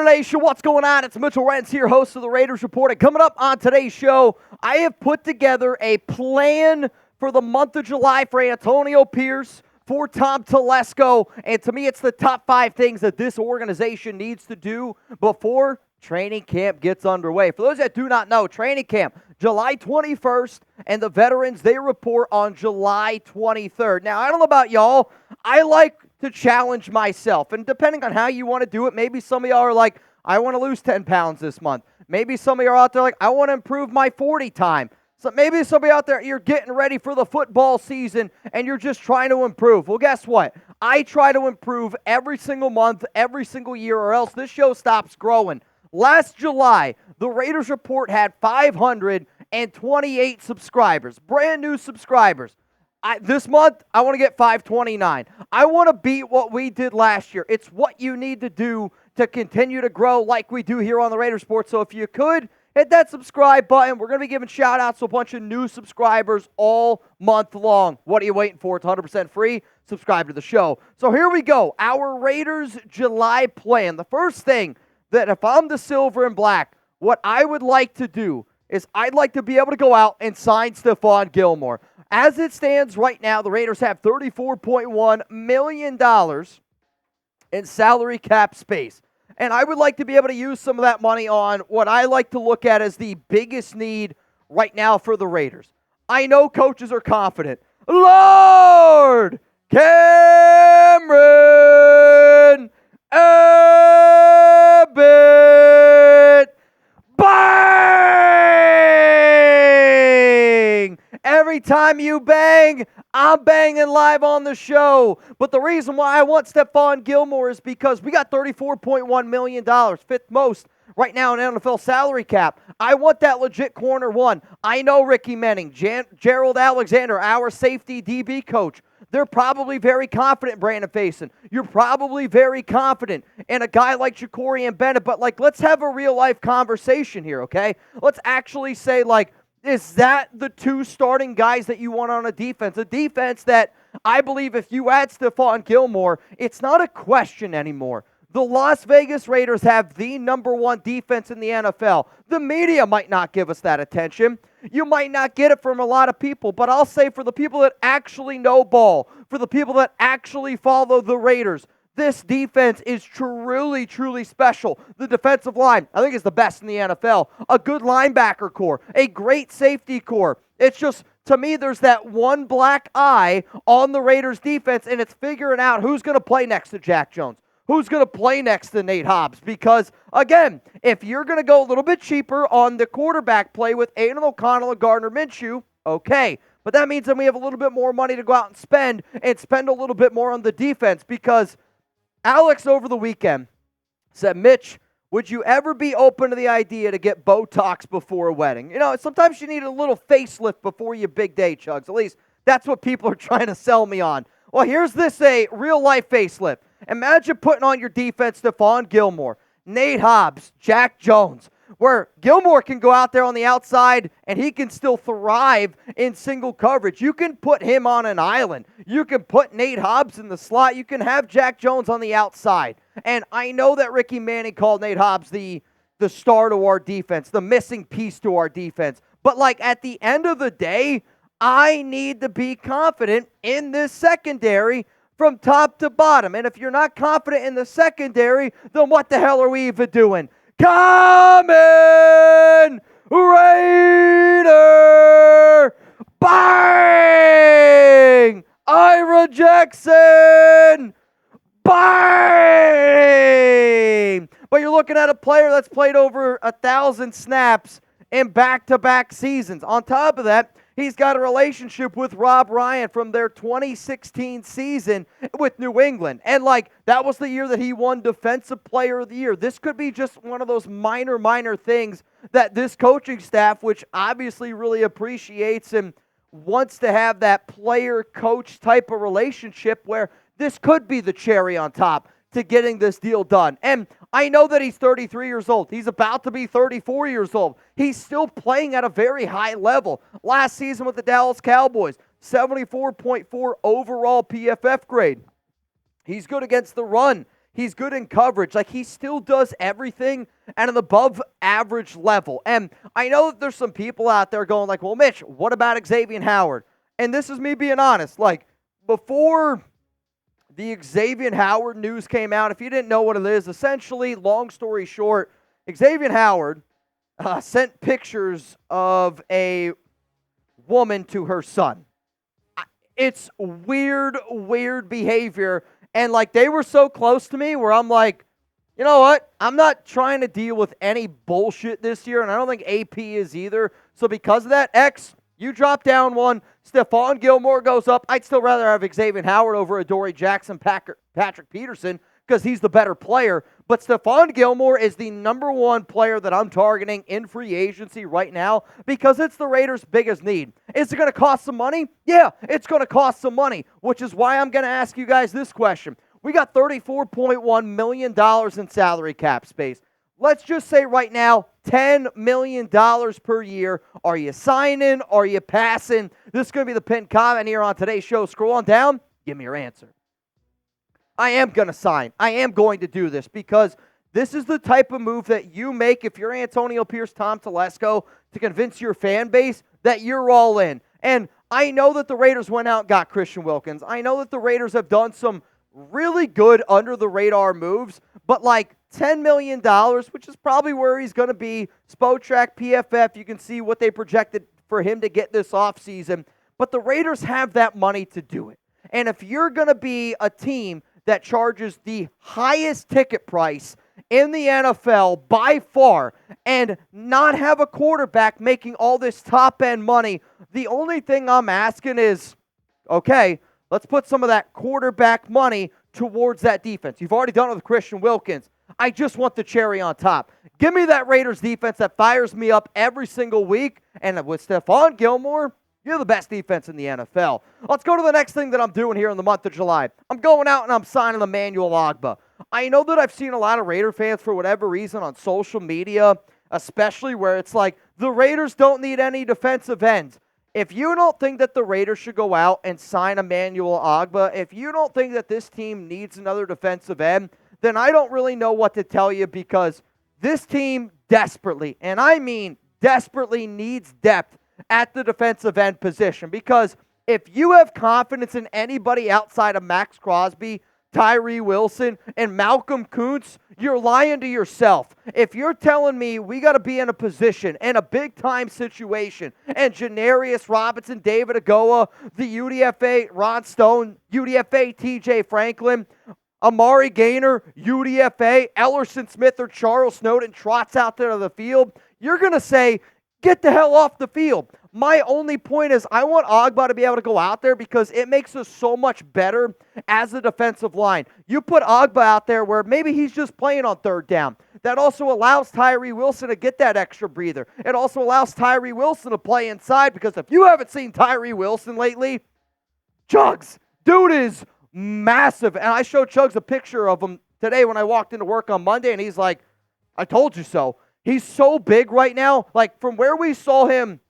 Nation, what's going on? It's Mitchell Renz here, host of the Raiders Report. And coming up on today's show, I have put together a plan for the month of July for Antonio Pierce, for Tom Telesco, and to me, it's the top 5 things that this organization needs to do before training camp gets underway. For those that do not know, training camp, July 21st, and the veterans, they report on July 23rd. Now, I don't know about y'all, I like to challenge myself, and depending on how you want to do it, maybe some of y'all are like, I want to lose 10 pounds this month. Maybe some of you are out there like, I want to improve my 40 time. So maybe somebody out there, you're getting ready for the football season and you're just trying to improve. Well, guess what? I try to improve every single month, every single year, or else this show stops growing. Last July, the Raiders Report had 528 subscribers, brand new subscribers. This month, I want to get 529. I want to beat what we did last year. It's what you need to do to continue to grow like we do here on the Raiders Report. So if you could, hit that subscribe button. We're going to be giving shout-outs to a bunch of new subscribers all month long. What are you waiting for? It's 100% free. Subscribe to the show. So here we go. Our Raiders July plan. The first thing that if I'm the silver and black, what I would like to do is I'd like to be able to go out and sign Stephon Gilmore. As it stands right now, the Raiders have $34.1 million in salary cap space. And I would like to be able to use some of that money on what I like to look at as the biggest need right now for the Raiders. I know coaches are confident. Lord Cameron Abbott. Bang! Every time you bang, I'm banging live on the show. But the reason why I want Stephon Gilmore is because we got $34.1 million, fifth most right now in NFL salary cap. I want that legit corner one. I know Ricky Manning, Gerald Alexander, our safety DB coach. They're probably very confident, Brandon Faison. You're probably very confident in a guy like Ja'Cory and Bennett. But, let's have a real-life conversation here, okay? Let's actually say, is that the 2 starting guys that you want on a defense? A defense that I believe if you add Stephon Gilmore, it's not a question anymore. The Las Vegas Raiders have the number 1 defense in the NFL. The media might not give us that attention. You might not get it from a lot of people, but I'll say for the people that actually know ball, for the people that actually follow the Raiders, this defense is truly, truly special. The defensive line, I think, is the best in the NFL. A good linebacker core, a great safety core. It's just, to me, there's that one black eye on the Raiders defense, and it's figuring out who's going to play next to Jack Jones. Who's going to play next to Nate Hobbs? Because, again, if you're going to go a little bit cheaper on the quarterback play with Aiden O'Connell and Gardner Minshew, okay. But that means that we have a little bit more money to go out and spend a little bit more on the defense. Because Alex over the weekend said, Mitch, would you ever be open to the idea to get Botox before a wedding? You know, sometimes you need a little facelift before your big day, Chugs. At least that's what people are trying to sell me on. Well, here's this a real-life facelift. Imagine putting on your defense Stephon Gilmore, Nate Hobbs, Jack Jones, where Gilmore can go out there on the outside and he can still thrive in single coverage. You can put him on an island. You can put Nate Hobbs in the slot. You can have Jack Jones on the outside. And I know that Ricky Manning called Nate Hobbs the star to our defense, the missing piece to our defense. But at the end of the day, I need to be confident in this secondary from top to bottom. And if you're not confident in the secondary, then what the hell are we even doing? Coming! Raider! Bang! Ira Jackson! Bang! But you're looking at a player that's played over 1,000 snaps in back-to-back seasons. On top of that, he's got a relationship with Rob Ryan from their 2016 season with New England. And, that was the year that he won Defensive Player of the Year. This could be just one of those minor things that this coaching staff, which obviously really appreciates and wants to have that player-coach type of relationship where this could be the cherry on top to getting this deal done. And I know that he's 33 years old. He's about to be 34 years old. He's still playing at a very high level. Last season with the Dallas Cowboys, 74.4 overall PFF grade. He's good against the run. He's good in coverage. Like, he still does everything at an above average level. And I know that there's some people out there going like, well, Mitch, what about Xavier Howard? And this is me being honest. Like, before the Xavier Howard news came out, if you didn't know what it is, essentially, long story short, Xavier Howard sent pictures of a woman to her son. It's weird behavior. And, like, they were so close to me where I'm like, you know what? I'm not trying to deal with any bullshit this year, and I don't think AP is either. So because of that, X, you drop down one. Stephon Gilmore goes up. I'd still rather have Xavier Howard over Adoree Jackson, Patrick Peterson, because he's the better player. But Stephon Gilmore is the number one player that I'm targeting in free agency right now because it's the Raiders' biggest need. Is it going to cost some money? Yeah, it's going to cost some money, which is why I'm going to ask you guys this question. We got $34.1 million in salary cap space. Let's just say right now, $10 million per year. Are you signing? Are you passing? This is going to be the pinned comment here on today's show. Scroll on down. Give me your answer. I am going to sign. I am going to do this because this is the type of move that you make if you're Antonio Pierce, Tom Telesco, to convince your fan base that you're all in. And I know that the Raiders went out and got Christian Wilkins. I know that the Raiders have done some really good under-the-radar moves, but like $10 million, which is probably where he's going to be. Spotrac, PFF, you can see what they projected for him to get this offseason. But the Raiders have that money to do it. And if you're going to be a team that charges the highest ticket price in the NFL by far and not have a quarterback making all this top-end money, the only thing I'm asking is, okay, let's put some of that quarterback money towards that defense. You've already done it with Christian Wilkins. I just want the cherry on top. Give me that Raiders defense that fires me up every single week. And with Stephon Gilmore, you're the best defense in the NFL. Let's go to the next thing that I'm doing here in the month of July. I'm going out and I'm signing Emmanuel Ogbah. I know that I've seen a lot of Raider fans, for whatever reason, on social media, especially where it's like, the Raiders don't need any defensive ends. If you don't think that the Raiders should go out and sign Emmanuel Ogbah, if you don't think that this team needs another defensive end, then I don't really know what to tell you, because this team desperately, and I mean desperately, needs depth at the defensive end position. Because if you have confidence in anybody outside of Max Crosby, Tyree Wilson, and Malcolm Kuntz, you're lying to yourself. If you're telling me we got to be in a position, in a big-time situation, and Janarius Robinson, David Agoa, the UDFA, Ron Stone, UDFA, TJ Franklin, Amari Gaynor, UDFA, Ellerson Smith, or Charles Snowden trots out there to the field, you're going to say, get the hell off the field. My only point is I want Ogbah to be able to go out there because it makes us so much better as a defensive line. You put Ogbah out there where maybe he's just playing on third down. That also allows Tyree Wilson to get that extra breather. It also allows Tyree Wilson to play inside, because if you haven't seen Tyree Wilson lately, Chugs, dude is massive. And I showed Chugs a picture of him today when I walked into work on Monday, and he's like, I told you so. He's so big right now. Like, from where we saw him,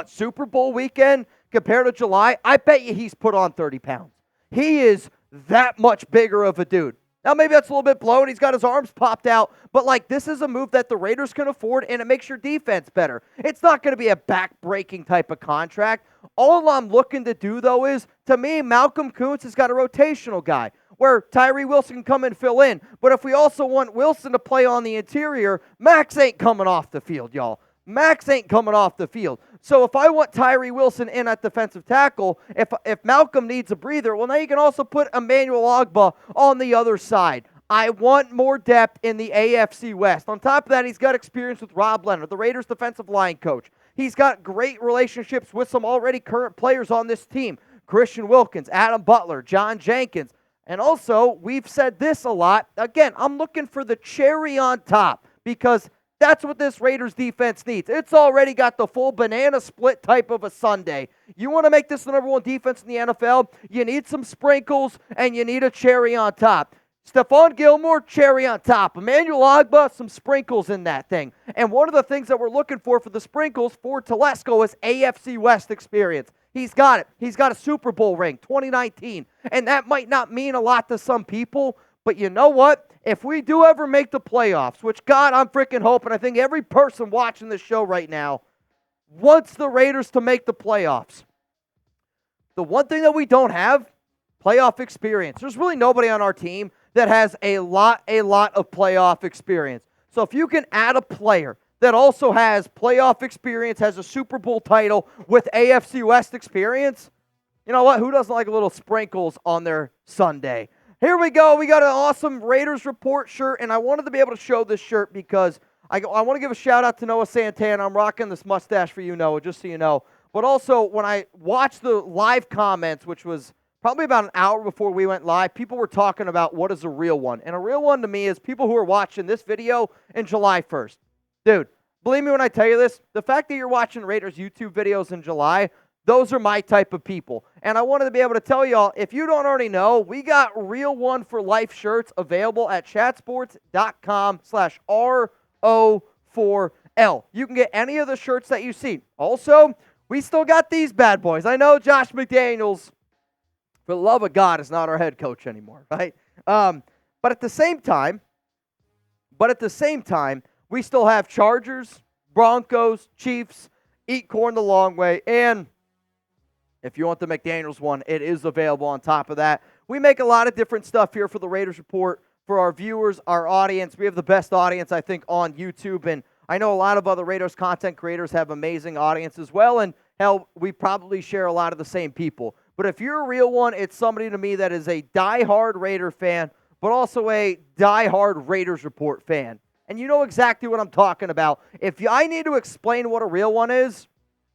Super Bowl weekend compared to July, I bet you he's put on 30 pounds. He is that much bigger of a dude. Now, maybe that's a little bit blown. He's got his arms popped out. But, like, this is a move that the Raiders can afford, and it makes your defense better. It's not going to be a back-breaking type of contract. All I'm looking to do, though, is, to me, Malcolm Kuntz has got a rotational guy where Tyree Wilson can come and fill in. But if we also want Wilson to play on the interior, Max ain't coming off the field, y'all. Max ain't coming off the field. So if I want Tyree Wilson in at defensive tackle, if Malcolm needs a breather, well, now you can also put Emmanuel Ogbah on the other side. I want more depth in the AFC West. On top of that, he's got experience with Rob Leonard, the Raiders' defensive line coach. He's got great relationships with some already current players on this team. Christian Wilkins, Adam Butler, John Jenkins. And also, we've said this a lot. Again, I'm looking for the cherry on top, because that's what this Raiders defense needs. It's already got the full banana split type of a Sunday. You want to make this the number one defense in the NFL, you need some sprinkles, and you need a cherry on top. Stephon Gilmore, cherry on top. Emmanuel Ogbah, some sprinkles in that thing. And one of the things that we're looking for the sprinkles for Telesco is AFC West experience. He's got it. He's got a Super Bowl ring, 2019. And that might not mean a lot to some people, But you know what? If we do ever make the playoffs, which, God, I'm freaking hoping, I think every person watching this show right now wants the Raiders to make the playoffs. The one thing that we don't have, playoff experience. There's really nobody on our team that has a lot of playoff experience. So if you can add a player that also has playoff experience, has a Super Bowl title with AFC West experience, you know what? Who doesn't like a little sprinkles on their Sunday? Here we go. We got an awesome Raiders Report shirt, and I wanted to be able to show this shirt because I want to give a shout-out to Noah Santana. I'm rocking this mustache for you, Noah, just so you know. But also, when I watched the live comments, which was probably about an hour before we went live, people were talking about what is a real one. And a real one to me is people who are watching this video in July 1st. Dude, believe me when I tell you this, the fact that you're watching Raiders YouTube videos in July, those are my type of people. And I wanted to be able to tell y'all, if you don't already know, we got Real One for Life shirts available at chatsports.com/RO4L. You can get any of the shirts that you see. Also, we still got these bad boys. I know Josh McDaniels, for the love of God, is not our head coach anymore, right? But at the same time, we still have Chargers, Broncos, Chiefs, Eat Corn the Long Way, and if you want the McDaniels one, it is available on top of that. We make a lot of different stuff here for the Raiders Report for our viewers, our audience. We have the best audience, I think, on YouTube, and I know a lot of other Raiders content creators have amazing audience as well, and hell, we probably share a lot of the same people. But if you're a real one, it's somebody to me that is a diehard Raider fan, but also a diehard Raiders Report fan. And you know exactly what I'm talking about. If I need to explain what a real one is,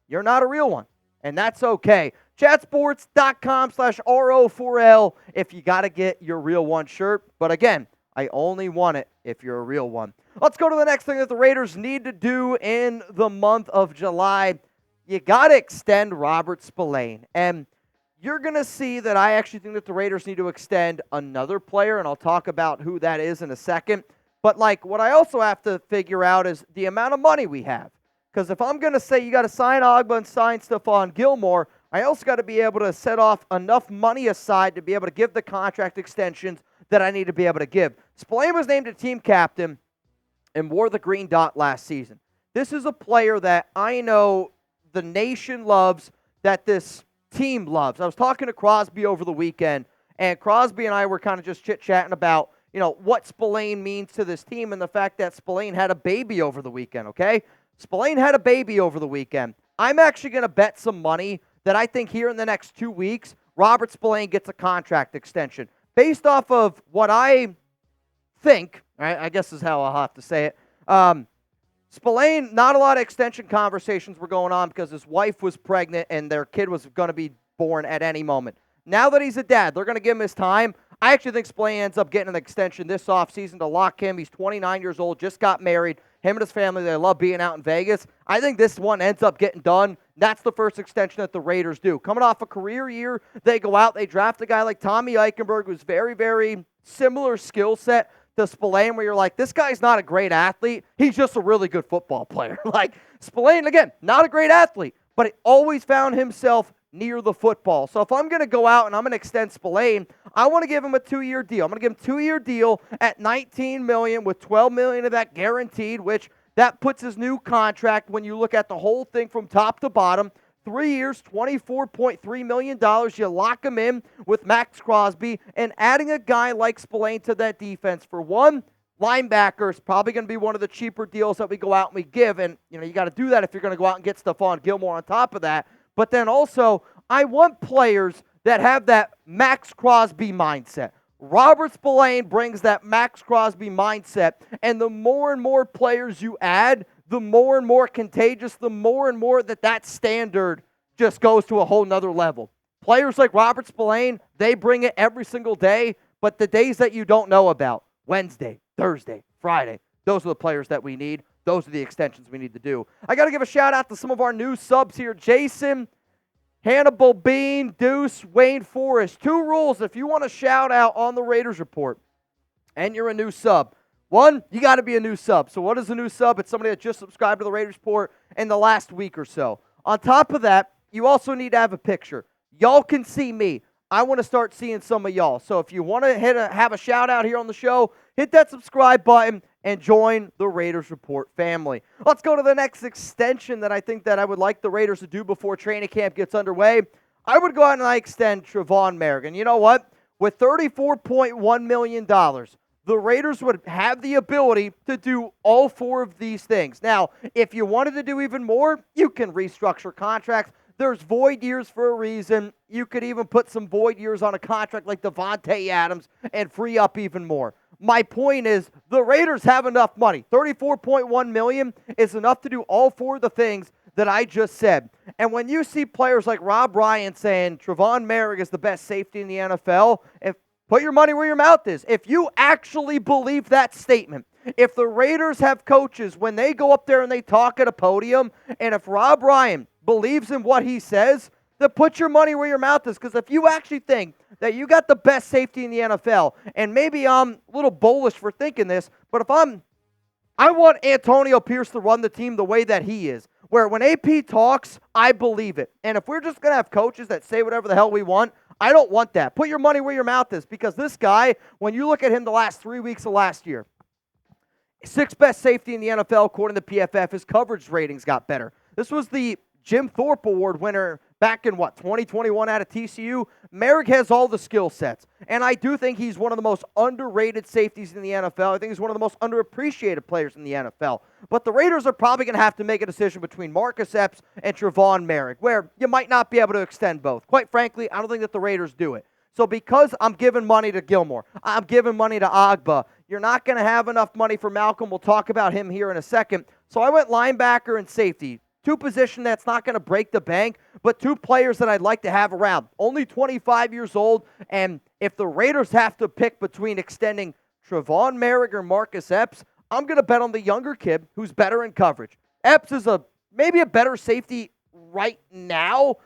you're not a real one. And that's okay. Chatsports.com/RO4L if you got to get your real one shirt. But again, I only want it if you're a real one. Let's go to the next thing that the Raiders need to do in the month of July. You got to extend Robert Spillane. And you're going to see that I actually think that the Raiders need to extend another player, and I'll talk about who that is in a second. But, what I also have to figure out is the amount of money we have. Because if I'm going to say you got to sign Ogbah and sign Stephon Gilmore, I also got to be able to set off enough money aside to be able to give the contract extensions that I need to be able to give. Spillane was named a team captain and wore the green dot last season. This is a player that I know the nation loves, that this team loves. I was talking to Crosby over the weekend, and Crosby and I were kind of just chit-chatting about, what Spillane means to this team and the fact that Spillane had a baby over the weekend, okay? Spillane had a baby over the weekend. I'm actually going to bet some money that I think here in the next 2 weeks, Robert Spillane gets a contract extension. Based off of what I think, right, I guess is how I'll have to say it, Spillane, not a lot of extension conversations were going on because his wife was pregnant and their kid was going to be born at any moment. Now that he's a dad, they're going to give him his time. I actually think Spillane ends up getting an extension this offseason to lock him. He's 29 years old, just got married. Him and his family, they love being out in Vegas. I think this one ends up getting done. That's the first extension that the Raiders do. Coming off a career year, they go out, they draft a guy like Tommy Eichenberg, who's very, very similar skill set to Spillane, where you're like, this guy's not a great athlete. He's just a really good football player. Spillane, again, not a great athlete, but he always found himself near the football. So if I'm going to go out and I'm going to extend Spillane, I want to give him a 2-year deal. I'm going to give him a 2-year deal at $19 million with $12 million of that guaranteed, which that puts his new contract, when you look at the whole thing from top to bottom, 3 years, $24.3 million. You lock him in with Max Crosby, and adding a guy like Spillane to that defense for one, linebacker is probably going to be one of the cheaper deals that we go out and we give. And, you got to do that if you're going to go out and get Stephon Gilmore on top of that. But then also, I want players that have that Max Crosby mindset. Robert Spillane brings that Max Crosby mindset, and the more and more players you add, the more and more contagious, the more and more that standard just goes to a whole nother level. Players like Robert Spillane, they bring it every single day, but the days that you don't know about, Wednesday, Thursday, Friday, those are the players that we need. Those are the extensions we need to do. I got to give a shout-out to some of our new subs here. Jason, Hannibal Bean, Deuce, Wayne Forrest. 2 rules if you want to shout out on the Raiders Report and you're a new sub. 1, you got to be a new sub. So what is a new sub? It's somebody that just subscribed to the Raiders Report in the last week or so. On top of that, you also need to have a picture. Y'all can see me. I want to start seeing some of y'all. So if you want to have a shout out here on the show, hit that subscribe button and join the Raiders Report family. Let's go to the next extension that I think that I would like the Raiders to do before training camp gets underway. I would go out and I extend Tre'von Moehrig. And you know what? With $34.1 million, the Raiders would have the ability to do all four of these things. Now, if you wanted to do even more, you can restructure contracts. There's void years for a reason. You could even put some void years on a contract like Devontae Adams and free up even more. My point is the Raiders have enough money. $34.1 million is enough to do all four of the things that I just said. And when you see players like Rob Ryan saying Tre'von Moehrig is the best safety in the NFL, put your money where your mouth is. If you actually believe that statement, if the Raiders have coaches, when they go up there and they talk at a podium, and if Rob Ryan believes in what he says, then put your money where your mouth is. Because if you actually think that you got the best safety in the NFL, and maybe I'm a little bullish for thinking this, but if I want Antonio Pierce to run the team the way that he is, where when AP talks, I believe it. And if we're just going to have coaches that say whatever the hell we want, I don't want that. Put your money where your mouth is, because this guy, when you look at him the last 3 weeks of last year, sixth best safety in the NFL according to PFF, his coverage ratings got better. This was the Jim Thorpe Award winner back in, 2021 out of TCU. Moehrig has all the skill sets, and I do think he's one of the most underrated safeties in the NFL. I think he's one of the most underappreciated players in the NFL. But the Raiders are probably going to have to make a decision between Marcus Epps and Tre'von Moehrig, where you might not be able to extend both. Quite frankly, I don't think that the Raiders do it. So because I'm giving money to Gilmore, I'm giving money to Ogbah, you're not going to have enough money for Malcolm. We'll talk about him here in a second. So I went linebacker and safety. Two positions that's not going to break the bank, but two players that I'd like to have around. Only 25 years old, and if the Raiders have to pick between extending Tre'von Moehrig or Marcus Epps, I'm going to bet on the younger kid who's better in coverage. Epps is maybe a better safety right now,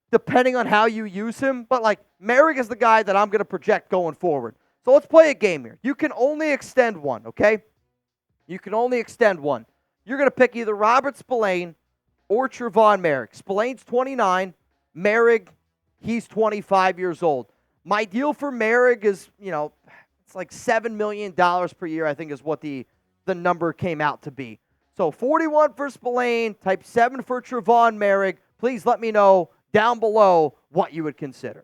depending on how you use him, but Moehrig is the guy that I'm going to project going forward. So let's play a game here. You can only extend one, okay? You can only extend one. You're going to pick either Robert Spillane or Tre'von Moehrig. Spillane's 29. Moehrig, he's 25 years old. My deal for Moehrig is, it's like $7 million per year, I think is what the number came out to be. So 41 for Spillane, type 7 for Tre'von Moehrig. Please let me know down below what you would consider.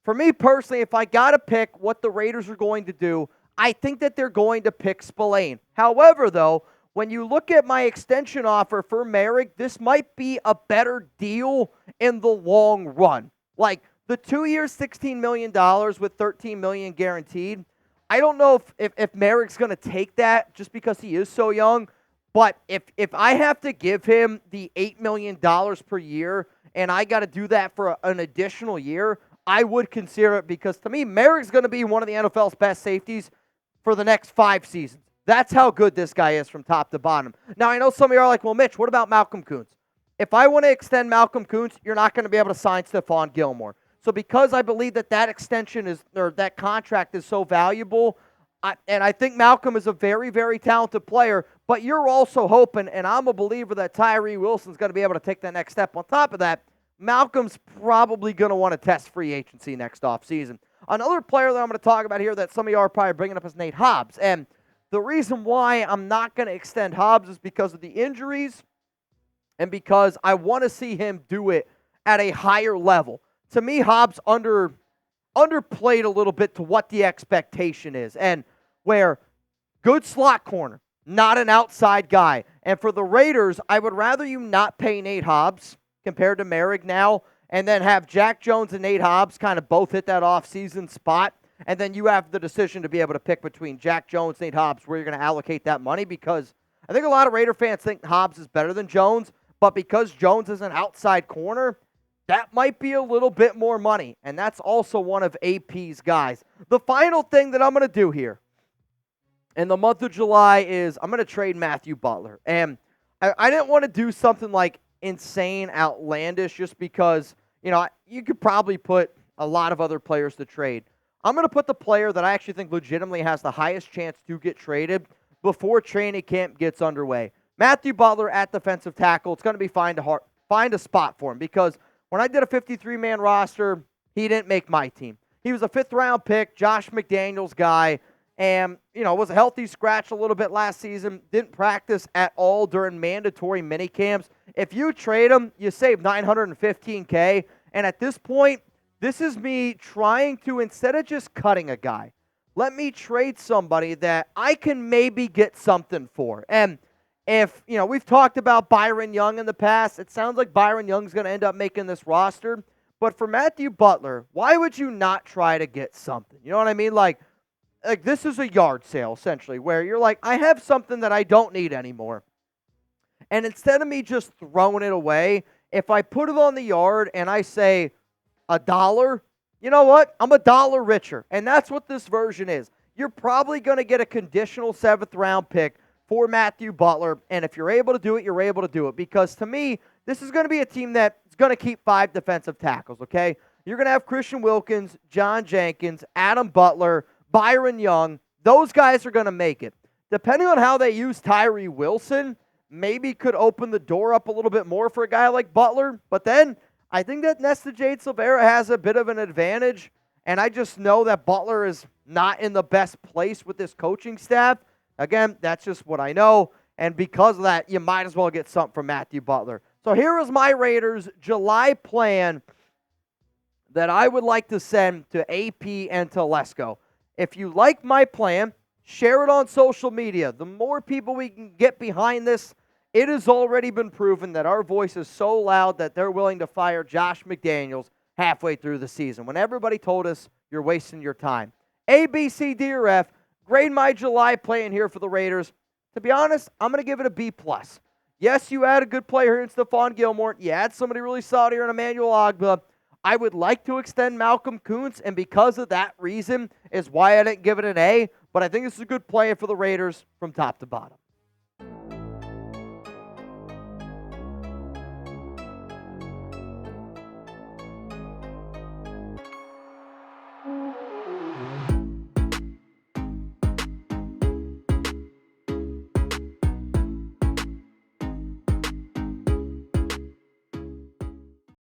For me personally, if I got to pick what the Raiders are going to do, I think that they're going to pick Spillane. However, though, when you look at my extension offer for Moehrig, this might be a better deal in the long run. The 2 years, $16 million with $13 million guaranteed. I don't know if Moehrig's going to take that just because he is so young. But if I have to give him the $8 million per year and I got to do that for an additional year, I would consider it, because to me, Moehrig's going to be one of the NFL's best safeties for the next 5 seasons. That's how good this guy is from top to bottom. Now, I know some of you are like, well, Mitch, what about Malcolm Koonce? If I want to extend Malcolm Koonce, you're not going to be able to sign Stephon Gilmore. So because I believe that extension that contract is so valuable, and I think Malcolm is a very, very talented player, but you're also hoping, and I'm a believer, that Tyree Wilson's going to be able to take that next step. On top of that, Malcolm's probably going to want to test free agency next offseason. Another player that I'm going to talk about here that some of you are probably bringing up is Nate Hobbs. And the reason why I'm not going to extend Hobbs is because of the injuries and because I want to see him do it at a higher level. To me, Hobbs underplayed a little bit to what the expectation is, and where good slot corner, not an outside guy. And for the Raiders, I would rather you not pay Nate Hobbs compared to Moehrig now, and then have Jack Jones and Nate Hobbs kind of both hit that offseason spot. And then you have the decision to be able to pick between Jack Jones, Nate Hobbs, where you're going to allocate that money, because I think a lot of Raider fans think Hobbs is better than Jones, but because Jones is an outside corner, that might be a little bit more money, and that's also one of AP's guys. The final thing that I'm going to do here in the month of July is I'm going to trade Matthew Butler. And I didn't want to do something like insane, outlandish, just because, you could probably put a lot of other players to trade. I'm going to put the player that I actually think legitimately has the highest chance to get traded before training camp gets underway. Matthew Butler at defensive tackle. It's going to be find a spot for him, because when I did a 53-man roster, He didn't make my team. He was a 5th-round pick, Josh McDaniels guy, and, was a healthy scratch a little bit last season. Didn't practice at all during mandatory minicamps. If you trade him, you save $915K. And at this point, this is me trying to, instead of just cutting a guy, let me trade somebody that I can maybe get something for. And if, we've talked about Byron Young in the past. It sounds like Byron Young's going to end up making this roster. But for Matthew Butler, why would you not try to get something? You know what I mean? Like this is a yard sale, essentially, where you're like, I have something that I don't need anymore. And instead of me just throwing it away, if I put it on the yard and I say $1, you know what? I'm $1 richer. And that's what this version is. You're probably going to get a conditional 7th-round pick for Matthew Butler. And if you're able to do it, you're able to do it. Because to me, this is going to be a team that's going to keep 5 defensive tackles, okay? You're going to have Christian Wilkins, John Jenkins, Adam Butler, Byron Young. Those guys are going to make it. Depending on how they use Tyree Wilson, maybe could open the door up a little bit more for a guy like Butler. But then I think that Nesta Jade Silvera has a bit of an advantage. And I just know that Butler is not in the best place with this coaching staff. Again, that's just what I know. And because of that, you might as well get something from Matthew Butler. So here is my Raiders' July plan that I would like to send to AP and to Lesko. If you like my plan, share it on social media. The more people we can get behind this, it has already been proven that our voice is so loud that they're willing to fire Josh McDaniels halfway through the season when everybody told us you're wasting your time. A, B, C, D, or F, grade my July plan here for the Raiders. To be honest, I'm going to give it a B+. Yes, you had a good player here in Stephon Gilmore. You had somebody really solid here in Emmanuel Ogbah. I would like to extend Malcolm Kuntz, and because of that reason is why I didn't give it an A. But I think this is a good plan for the Raiders from top to bottom.